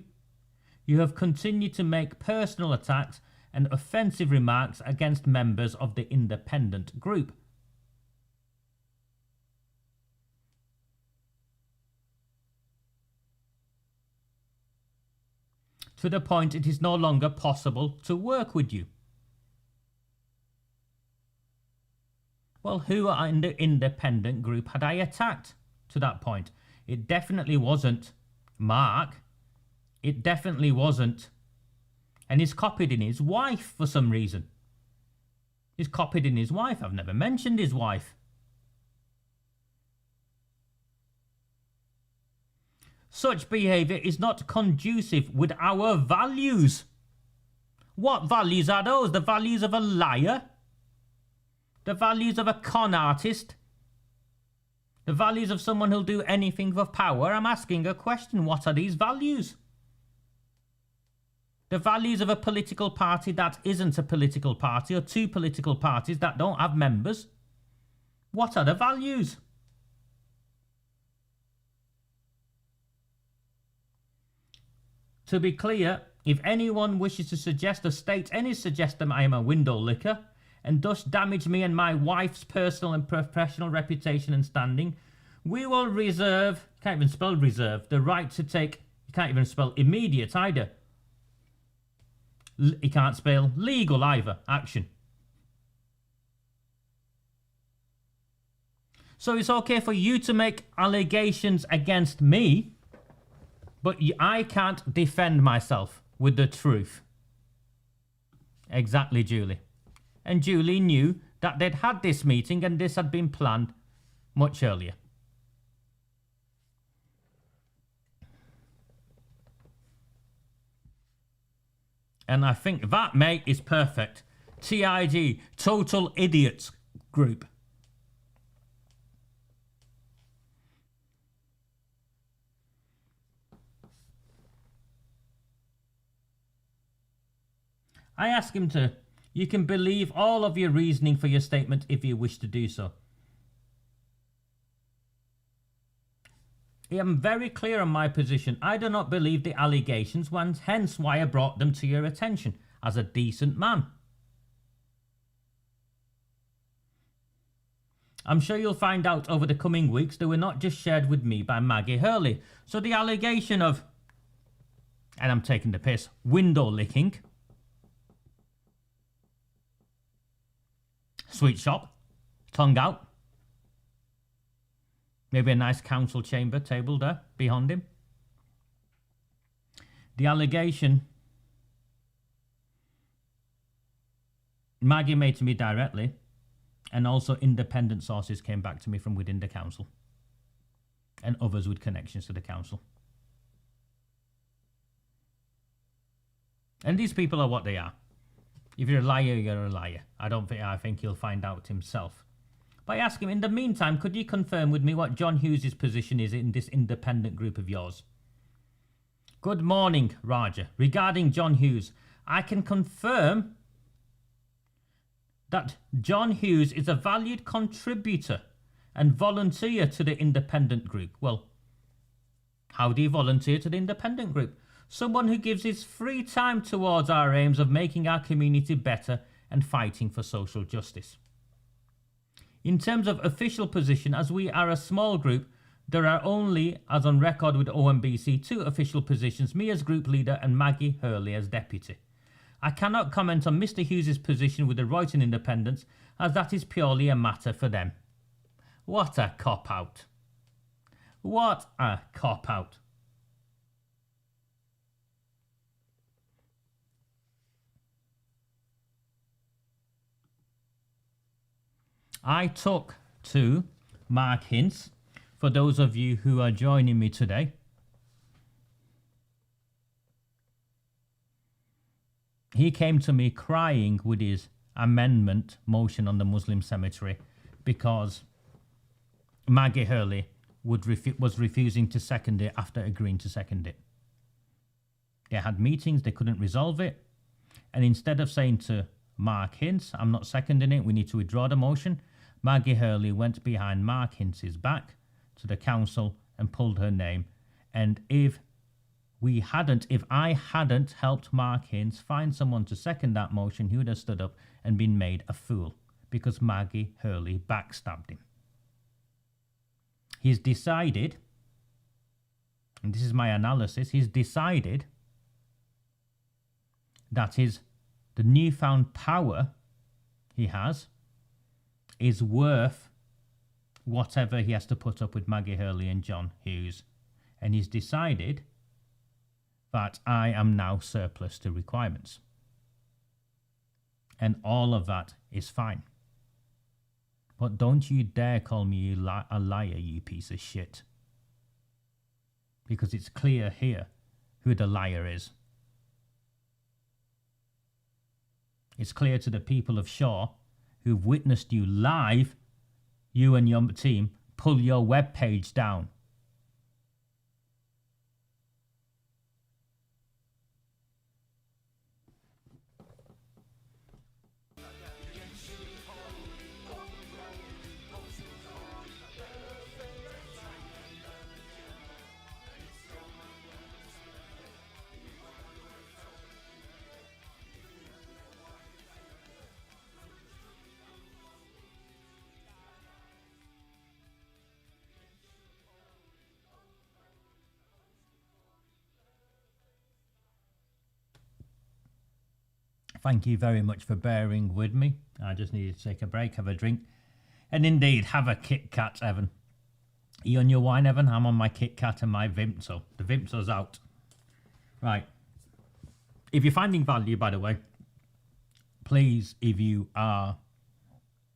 you have continued to make personal attacks and offensive remarks against members of the independent group. To the point it is no longer possible to work with you. Well, who in the independent group had I attacked to that point? It definitely wasn't Mark. It definitely wasn't. And he's copied in his wife for some reason. He's copied in his wife. I've never mentioned his wife. Such behaviour is not conducive with our values. What values are those? The values of a liar? The values of a con artist? The values of someone who'll do anything for power? I'm asking a question. What are these values? The values of a political party that isn't a political party, or two political parties that don't have members? What are the values? To be clear, if anyone wishes to suggest or state any suggestion I am a window licker and thus damage me and my wife's personal and professional reputation and standing, we will reserve, can't even spell reserve, the right to take, you can't even spell immediate either. You can't spell legal either, action. So it's okay for you to make allegations against me, but I can't defend myself with the truth. Exactly, Julie. And Julie knew that they'd had this meeting and this had been planned much earlier. And I think that, mate, is perfect. TIG, Total Idiots Group. I ask him to, you can believe all of your reasoning for your statement if you wish to do so. I am very clear on my position. I do not believe the allegations, hence why I brought them to your attention as a decent man. I'm sure you'll find out over the coming weeks they were not just shared with me by Maggie Hurley. So the allegation of, and I'm taking the piss, window licking, sweet shop, tongue out, maybe a nice council chamber table there behind him. The allegation Maggie made to me directly, and also independent sources came back to me from within the council and others with connections to the council. And these people are what they are. If you're a liar, you're a liar. I think he'll find out himself. By asking him, in the meantime, could you confirm with me what John Hughes' position is in this independent group of yours? Good morning, Roger. Regarding John Hughes, I can confirm that John Hughes is a valued contributor and volunteer to the independent group. Well, how do you volunteer to the independent group? Someone who gives his free time towards our aims of making our community better and fighting for social justice. In terms of official position, as we are a small group, there are only, as on record with OMBC, 2 official positions, me as group leader and Maggie Hurley as deputy. I cannot comment on Mr. Hughes' position with the Royton Independents, as that is purely a matter for them. What a cop-out. What a cop-out. I took to Mark Hints. For those of you who are joining me today, he came to me crying with his amendment motion on the Muslim cemetery because Maggie Hurley was refusing to second it after agreeing to second it. They had meetings, they couldn't resolve it. And instead of saying to Mark Hints, I'm not seconding it, we need to withdraw the motion, Maggie Hurley went behind Mark Hints' back to the council and pulled her name. And if I hadn't helped Mark Hints find someone to second that motion, he would have stood up and been made a fool because Maggie Hurley backstabbed him. He's decided, and this is my analysis, he's decided that the newfound power he has is worth whatever he has to put up with Maggie Hurley and John Hughes. And he's decided that I am now surplus to requirements. And all of that is fine. But don't you dare call me a liar, you piece of shit. Because it's clear here who the liar is. It's clear to the people of Shaw who've witnessed you live, you and your team, pull your webpage down. Thank you very much for bearing with me. I just needed to take a break, have a drink. And indeed, have a Kit Kat, Evan. Are you on your wine, Evan? I'm on my Kit Kat and my Vimto. The Vimto's out. Right. If you're finding value, by the way, please, if you are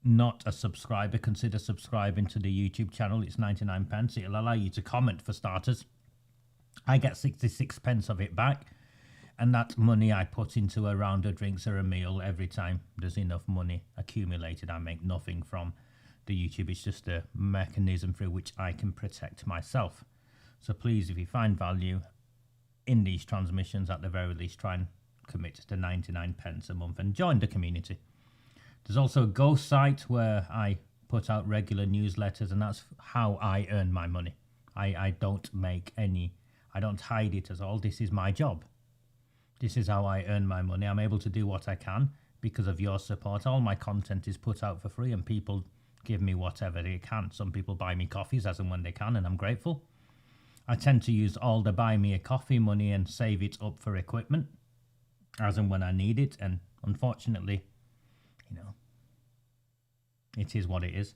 not a subscriber, consider subscribing to the YouTube channel. It's 99 pence. It'll allow you to comment for starters. I get 66 pence of it back. And that money I put into a round of drinks or a meal every time there's enough money accumulated. I make nothing from the YouTube. It's just a mechanism through which I can protect myself. So please, if you find value in these transmissions, at the very least, try and commit to 99 pence a month and join the community. There's also a ghost site where I put out regular newsletters, and that's how I earn my money. I don't make any, I don't hide it at all. This is my job. This is how I earn my money. I'm able to do what I can because of your support. All my content is put out for free and people give me whatever they can. Some people buy me coffees as and when they can, and I'm grateful. I tend to use all the buy me a coffee money and save it up for equipment as and when I need it. And unfortunately, it is what it is.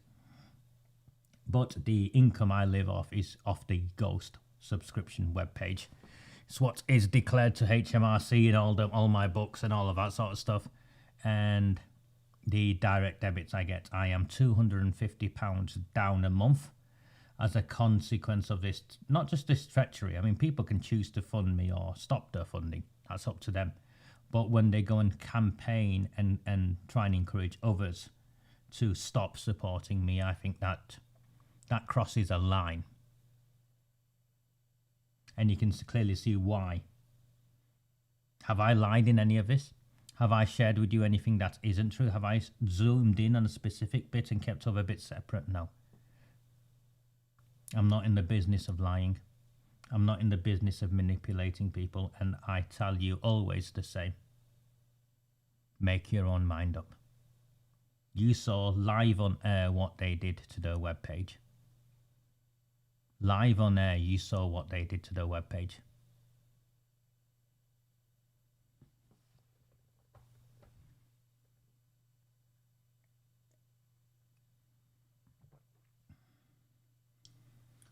But the income I live off is off the Ghost subscription webpage. It's what is declared to HMRC and all my books and all of that sort of stuff. And the direct debits I get, I am £250 down a month as a consequence of this, not just this treachery. I mean, people can choose to fund me or stop their funding. That's up to them. But when they go and campaign and try and encourage others to stop supporting me, I think that crosses a line. And you can clearly see why. Have I lied in any of this? Have I shared with you anything that isn't true? Have I zoomed in on a specific bit and kept other bits separate? No. I'm not in the business of lying. I'm not in the business of manipulating people. And I tell you always the same. Make your own mind up. You saw live on air what they did to their webpage. Live on air, you saw what they did to their webpage.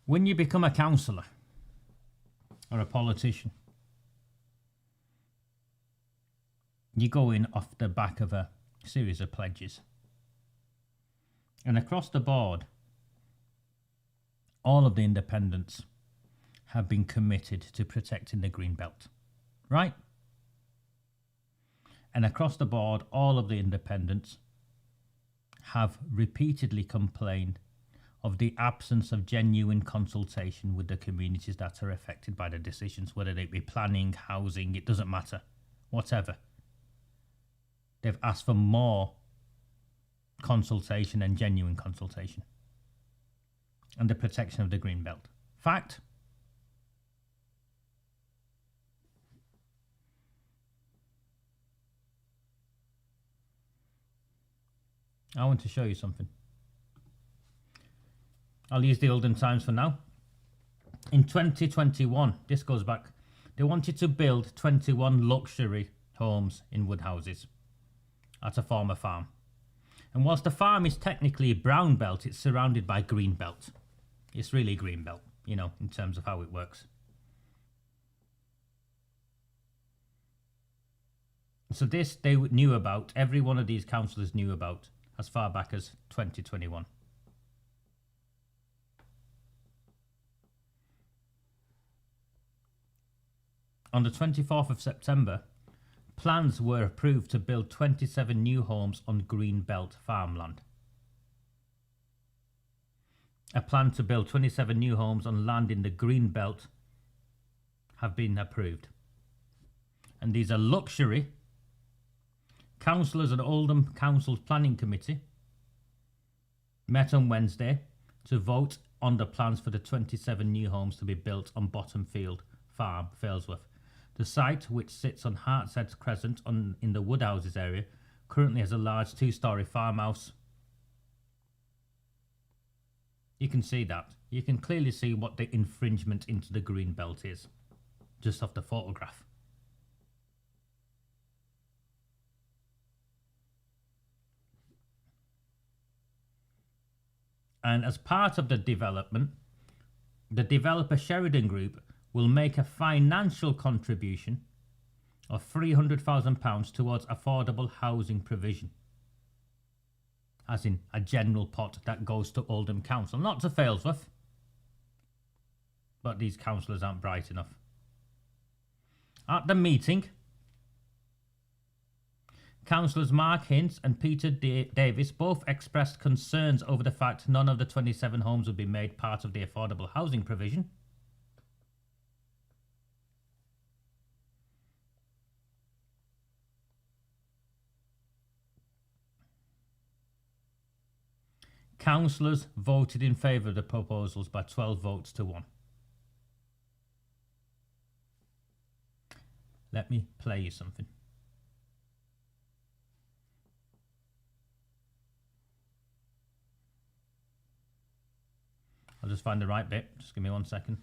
When you become a councillor or a politician, you go in off the back of a series of pledges. And across the board, all of the independents have been committed to protecting the green belt, right? And across the board, all of the independents have repeatedly complained of the absence of genuine consultation with the communities that are affected by the decisions, whether they be planning, housing, it doesn't matter, whatever. They've asked for more consultation and genuine consultation and the protection of the green belt. Fact. I want to show you something. I'll use the Oldham Times for now. In 2021, this goes back, they wanted to build 21 luxury homes in wood houses at a former farm. And whilst the farm is technically brown belt, it's surrounded by green belt. It's really green belt, you know, in terms of how it works. So this they knew about, every one of these councillors knew about as far back as 2021. On the 24th of September, plans were approved to build 27 new homes on green belt farmland. A plan to build 27 new homes on land in the green belt have been approved. And these are luxury. Councillors at Oldham Council's Planning Committee met on Wednesday to vote on the plans for the 27 new homes to be built on Bottomfield Farm, Failsworth. The site, which sits on Hartshead Crescent in the Woodhouses area, currently has a large 2-storey farmhouse. You can see that. You can clearly see what the infringement into the green belt is, just off the photograph. And as part of the development, the developer Sheridan Group will make a financial contribution of £300,000 towards affordable housing provision, as in a general pot that goes to Oldham Council, not to Failsworth. But these councillors aren't bright enough. At the meeting, Councillors Mark Hintz and Peter Davis both expressed concerns over the fact none of the 27 homes would be made part of the affordable housing provision. Councillors voted in favour of the proposals by 12 votes to 1. Let me play you something. I'll just find the right bit. Just give me 1 second.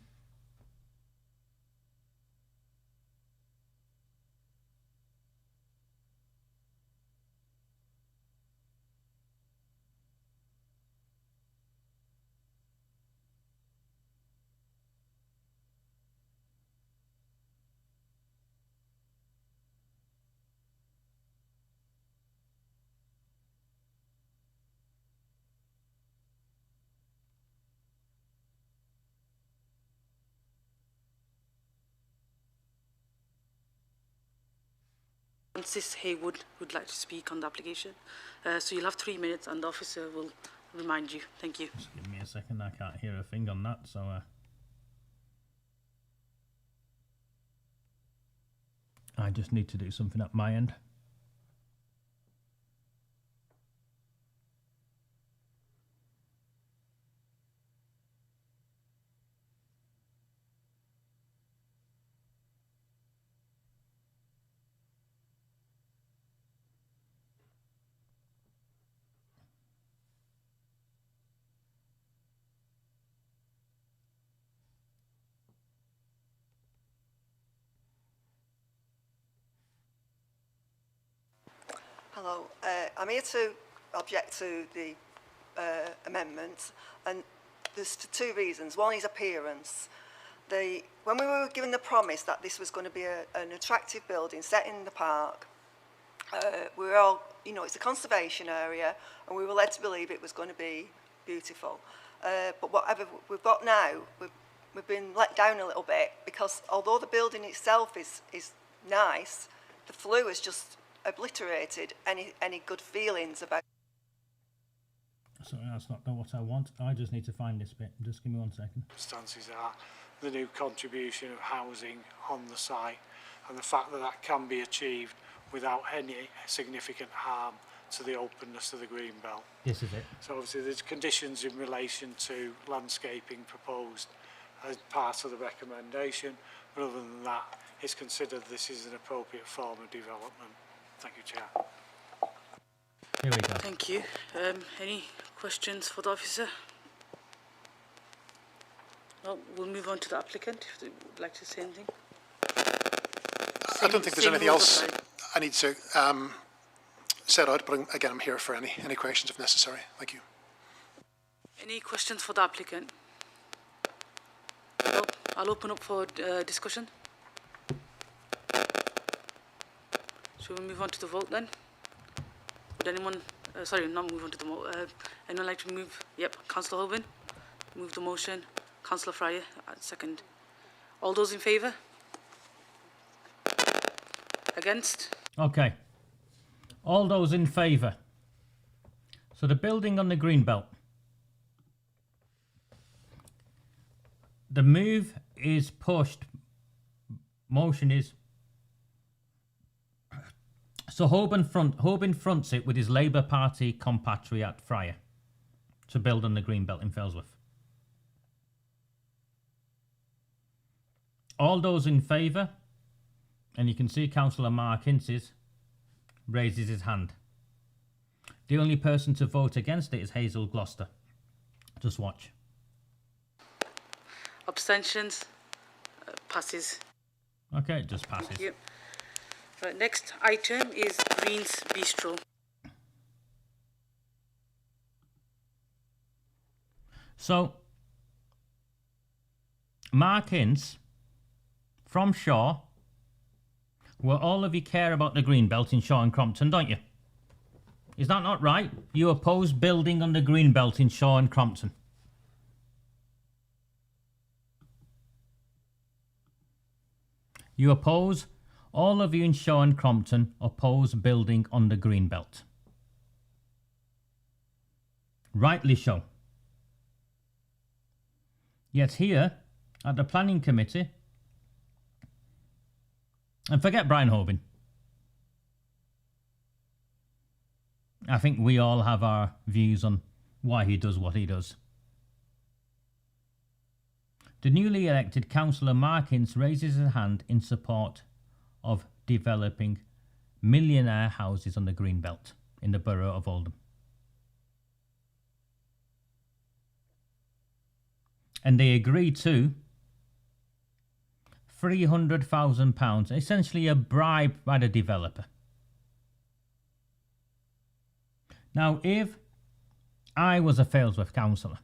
Francis Haywood would like to speak on the application. So you'll have 3 minutes and the officer will remind you. Thank you. Just give me a second, I can't hear a thing on that, so I just need to do something at my end. Hello, I'm here to object to the amendment, and there's 2 reasons. One is appearance. When we were given the promise that this was going to be an attractive building set in the park, we were all, you know, it's a conservation area, and we were led to believe it was going to be beautiful. But whatever we've got now, we've been let down a little bit, because although the building itself is nice, the flu has just obliterated any good feelings about. Sorry, that's not what I want. I just need to find this bit. Just give me 1 second. Circumstances are the new contribution of housing on the site, and the fact that that can be achieved without any significant harm to the openness of the green belt. This is it. So obviously there's conditions in relation to landscaping proposed as part of the recommendation, but other than that, it's considered this is an appropriate form of development. Thank you, Chair. Here we go. Thank you. Any questions for the officer? No, we'll move on to the applicant if they would like to say anything. I don't think there's Same anything rules else apply. I need to set out, but again, I'm here for any questions if necessary. Thank you. Any questions for the applicant? No, I'll open up for discussion. Shall we move on to the vote then? Would anyone, sorry, not move on to the vote. Anyone like to move? Yep, Councillor Hoban, move the motion. Councillor Fryer, second. All those in favour? Against? Okay. All those in favour. So the building on the green belt. The move is pushed. Motion is. So Hoban fronts it with his Labour Party compatriot Fryer to build on the green belt in Failsworth. All those in favour, and you can see Councillor Mark Hinces raises his hand. The only person to vote against it is Hazel Gloucester. Just watch. Abstentions? Passes. Okay, it just passes. Thank you. Right, next item is Green's Bistro. So, Mark Ince from Shaw. Well, all of you care about the green belt in Shaw and Crompton, don't you? Is that not right? You oppose building on the green belt in Shaw and Crompton. You oppose, all of you in Shaw and Crompton oppose building on the green belt. Rightly so. Yet here, at the planning committee, and forget Brian Hoban, I think we all have our views on why he does what he does. The newly elected councillor Mark Ince raises his hand in support of developing millionaire houses on the green belt in the borough of Oldham. And they agree to £300,000, essentially a bribe by the developer. Now, if I was a Failsworth councillor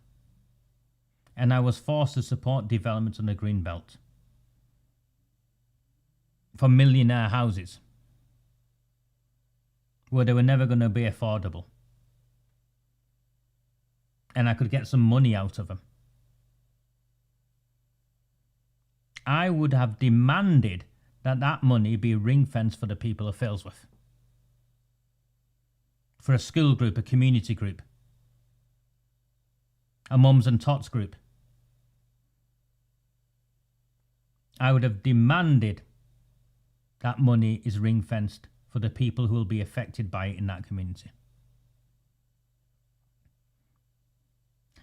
and I was forced to support development on the green belt for millionaire houses where they were never going to be affordable, and I could get some money out of them, I would have demanded that that money be ring-fenced for the people of Failsworth. For a school group, a community group, a mums and tots group. I would have demanded that money is ring-fenced for the people who will be affected by it in that community.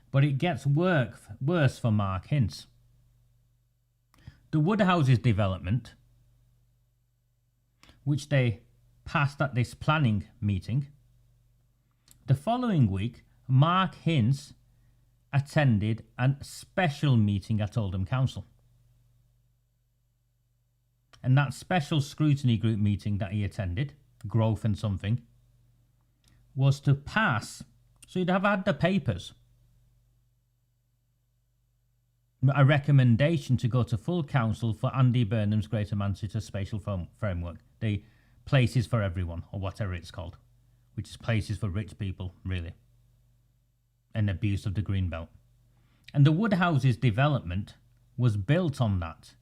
But it gets worse for Mark Hince. The Woodhouses development, which they passed at this planning meeting, the following week, Mark Hince attended a special meeting at Oldham Council. And that special scrutiny group meeting that he attended, growth and something, was to pass, so you'd have had the papers, a recommendation to go to full council for Andy Burnham's Greater Manchester Spatial Framework, the places for everyone, or whatever it's called, which is places for rich people, really. An abuse of the green belt. And the Woodhouses development was built on that.